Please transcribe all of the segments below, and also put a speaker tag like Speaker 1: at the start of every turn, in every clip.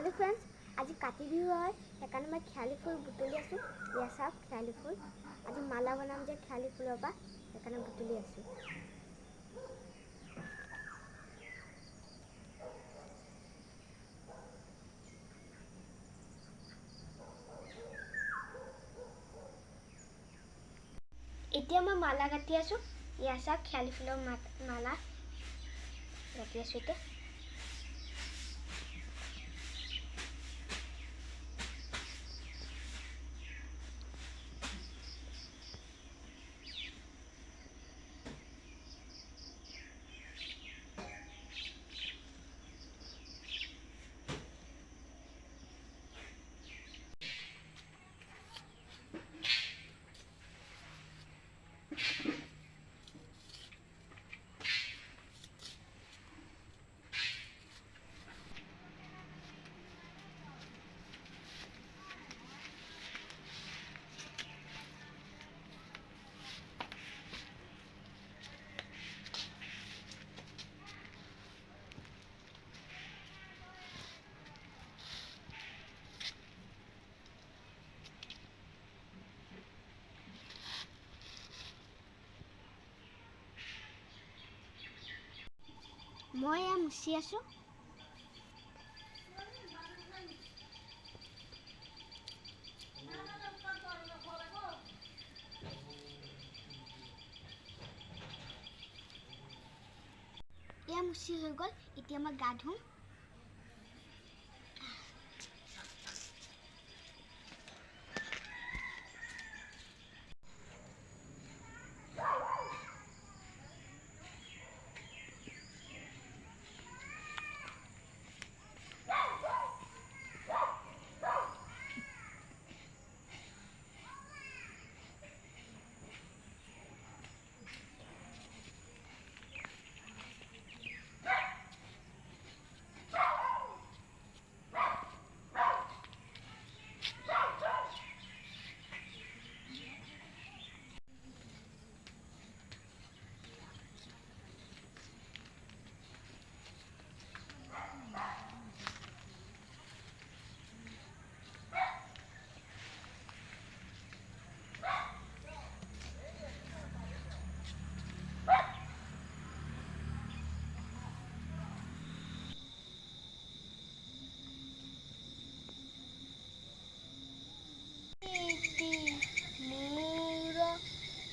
Speaker 1: Hello friends, आज काति बिहु है সেইকাৰণে मैं ख्याली फूल बुटली आसो। या सब ख्याली फूल आज माला बनाम जे ख्याली फूलर पा সেইকাৰণে बुटली आसो। এতিয়া मैं माला गाठी आसो। या सब ख्याली फूलर माला गाठी आसो। এতিয়া মই মুছি আছো। या मुছি হৈ গল। এতিয়া মই গা ধুম।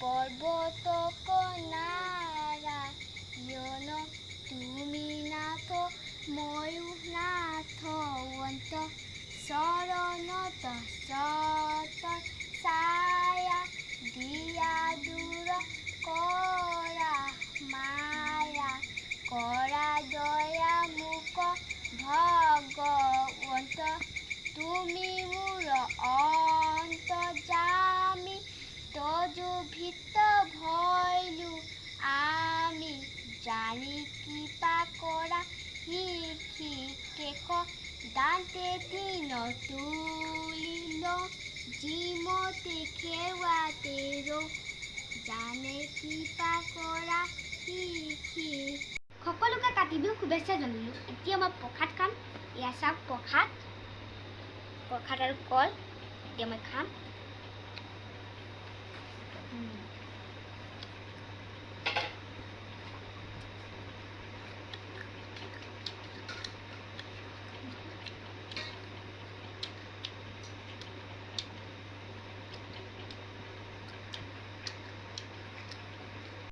Speaker 1: पर्वत कनारा यन तुमी नाथ मयू नाथ वंत शरणत सत साया दिया दूर करा माया करा दया मुख भगवंत तुमी मोर अंतर्यामी तजु भित भयलु आमी जानी कृपा करा हिखी केख दांते तीन तुलिल जिमते खेवा तेरो जाने कृपा करा हिखी। সকলোকে কাতি বিহু শুভেচ্ছা জনালো। এতিয়া মই প্ৰসাদ খাম। এয়া চাওক প্ৰসাদ আৰু কল এতিয়া মই খাম।